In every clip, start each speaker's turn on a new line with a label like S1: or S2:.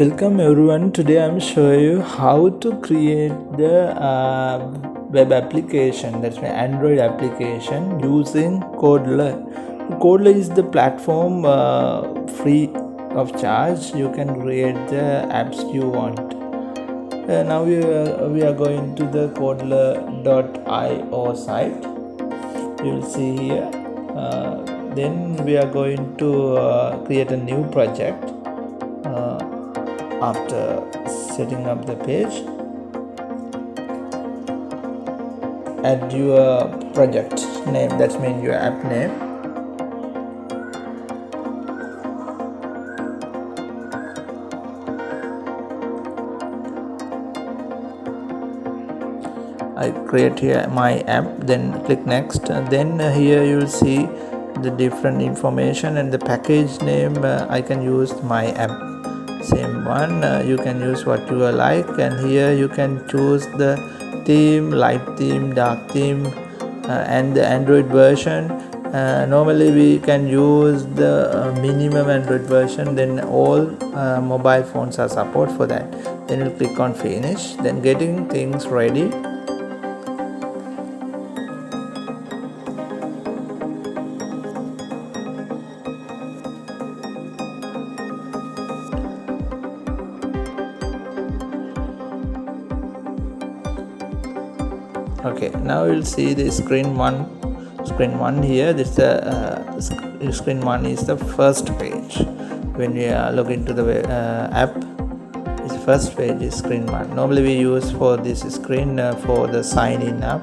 S1: Welcome everyone. Today I'm showing you how to create the web application, that's my Android application, using Kodular. Kodular is the platform free of charge. You can create the apps you want. Now we are going to the kodular.io site. You will see here. Then we are going to create a new project. After setting up the page, add your project name, that means your app name. I create here my app, then click next, and then here you will see the different information and the package name. I can use my app, same one. You can use what you like, and here you can choose the theme, light theme, dark theme, and the Android version. Normally we can use the minimum Android version, then all mobile phones are support for that. Then you click on finish, then getting things ready. Okay, now you'll see the screen one here. This screen one is the first page. When you log into the app, this first page is screen one. Normally we use for this screen for the sign in app.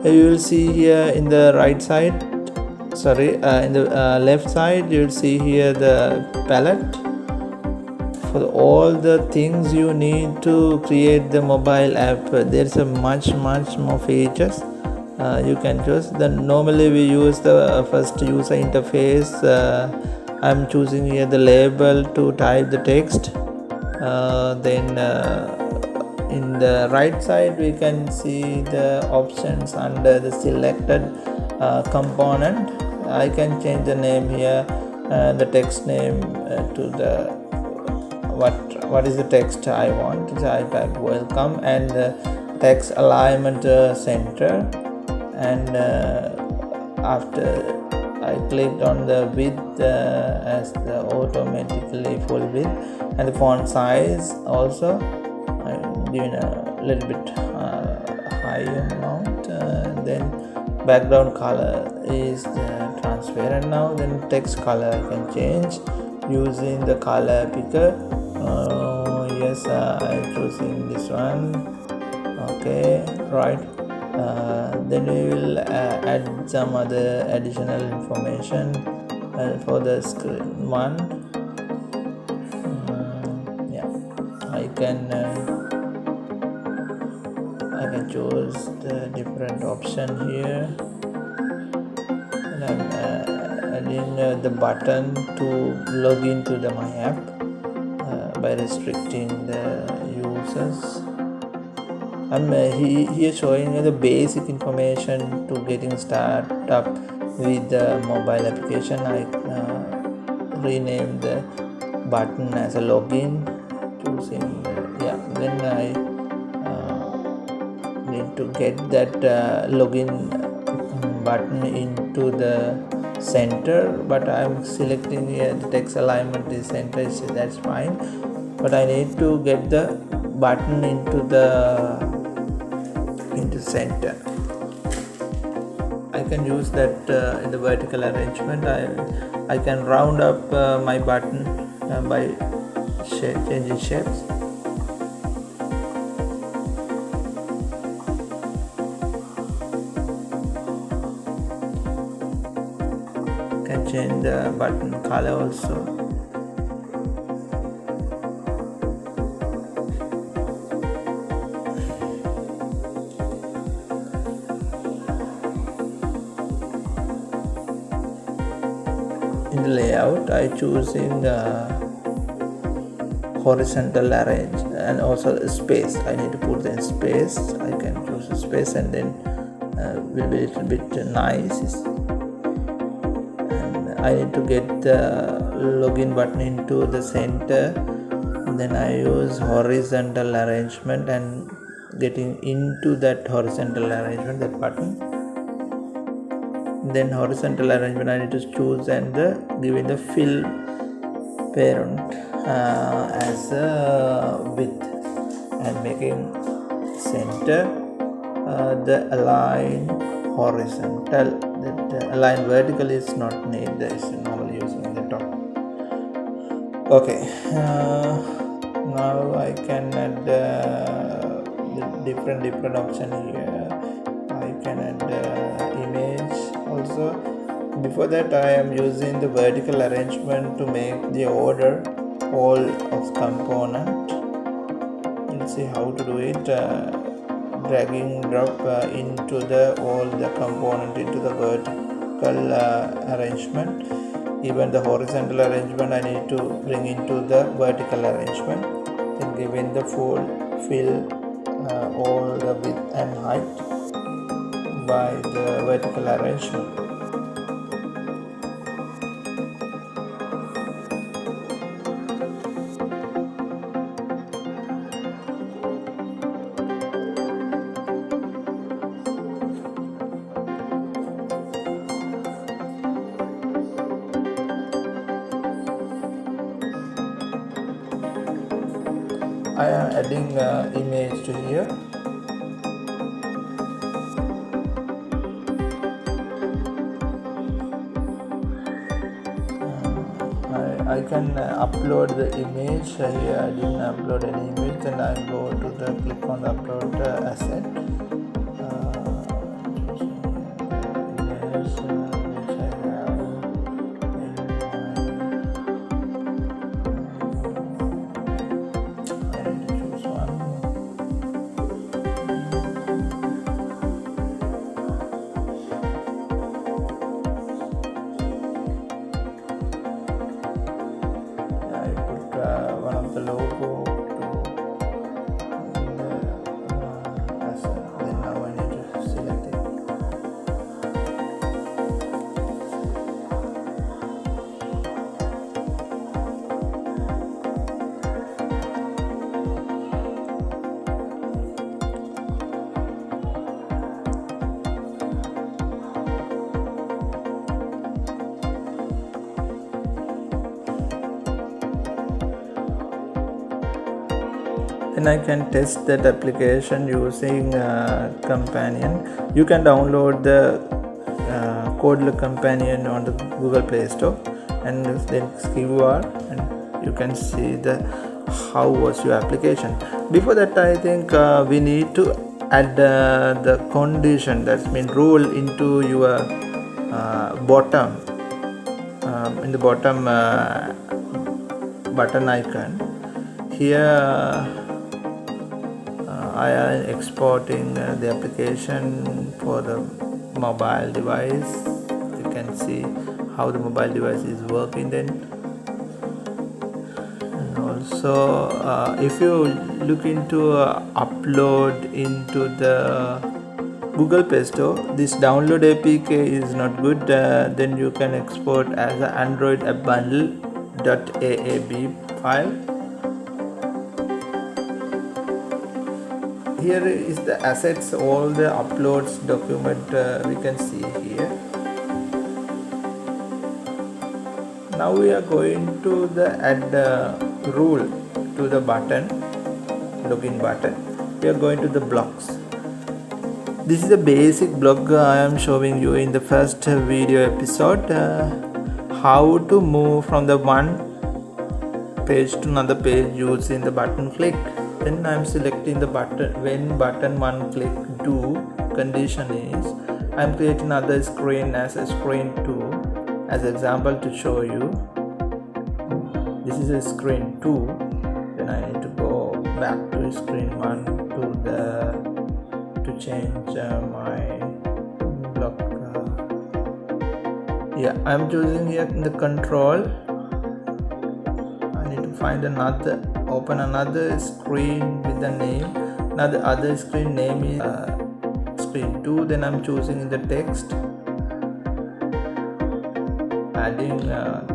S1: You will see here in the right side, in the left side, you will see here the palette for all the things you need to create the mobile app. There's a much more features you can choose. Then normally we use the first user interface. I'm choosing here the label to type the text. Then in the right side we can see the options under the selected component. I can change the name here, the text name to the what is the text I want. So I type welcome, and text alignment center, and after I clicked on the width as the automatically full width, and the font size also I'm giving a little bit high amount. Then background color is the transparent now. Then text color I can change using the color picker. Yes, I'm choosing this one. Okay, right. Then we will add some other additional information for the screen one. Yeah, I can choose the different option here, and I'm adding the button to log into my app by restricting the users. I'm here showing you the basic information to getting started up with the mobile application. I renamed the button as a login, choosing then I need to get that login button into the center, but I'm selecting here the text alignment is center, so that's fine, but I need to get the button into center. I can use that in the vertical arrangement. I can round up my button by changing shapes. Can change the button color also. In the layout, I choosing horizontal arrange, and also space. I need to put in space. I can choose a space, and then will be a little bit nice. And I need to get the login button into the center. Then I use horizontal arrangement and getting into that horizontal arrangement, that button. Then horizontal arrangement I need to choose and giving the fill parent as a width and making center the align horizontal. The align vertical is not needed, there is normally using the top. Okay, now I can add the different option here. I can add image also. Before that I am using the vertical arrangement to make the order all of component. Let's see how to do it. Dragging drop into the all the component into the vertical arrangement. Even the horizontal arrangement I need to bring into the vertical arrangement, then giving the full fill all the width and height by the vertical arrangement. I am adding image to here. I can upload the image here. I didn't upload any image, then I go to the click on the upload asset. One of the logo to the asset. Then now I need to select it. Then I can test that application using companion. You can download the Kodular companion on the Google Play Store and then QR, and you can see the how was your application. Before that I think we need to add the condition, that's mean rule into your bottom in the bottom button icon here. I am exporting the application for the mobile device. You can see how the mobile device is working then. And also if you look into upload into the Google Play Store, this download APK is not good. Then you can export as an Android app bundle .aab file. Here is the assets, all the uploads document we can see here. Now we are going to the add rule to the button, login button. We are going to the blocks. This is the basic block I am showing you in the first video episode, how to move from the one page to another page using the button click. Then I am selecting the button. When button one click do, condition is I am creating another screen as a screen 2 as example to show you. This is a screen 2. Then I need to go back to screen 1 to change my block. Yeah, I am choosing here in the control. I need to find another. Open another screen with the name. Now the other screen name is screen 2. Then I'm choosing in the text, adding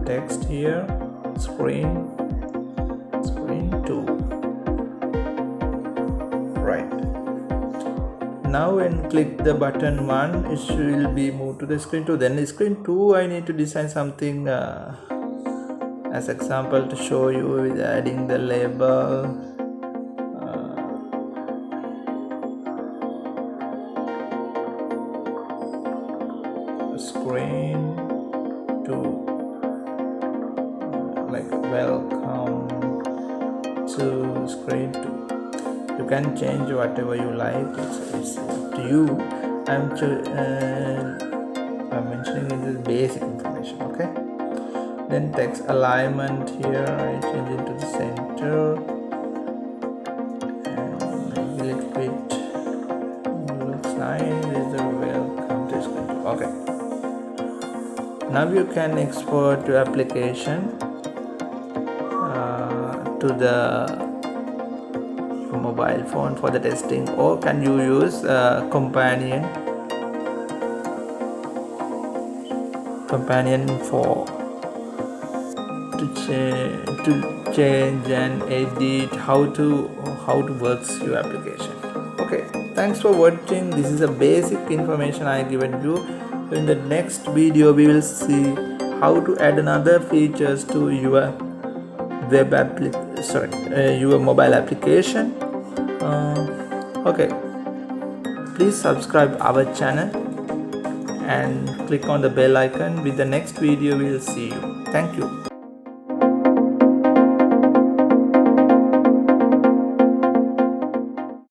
S1: text here, screen 2. now when click the button 1, it will be moved to the screen 2. Then screen 2 I need to design something as example to show you with adding the label. Screen 2, like welcome to screen 2. You can change whatever you like, it's up to you. I'm mentioning it as basic information. Okay, then text alignment here I change it to the center and make a little bit looks nice. Is a welcome to screen 2. Okay, now you can export your application to the mobile phone for the testing, or can you use companion for to change and edit how to works your application. Okay, thanks for watching. This is a basic information I given you. In the next video we will see how to add another features to your your mobile application. Okay, please subscribe our channel and click on the bell icon. With the next video we will see you. Thank you.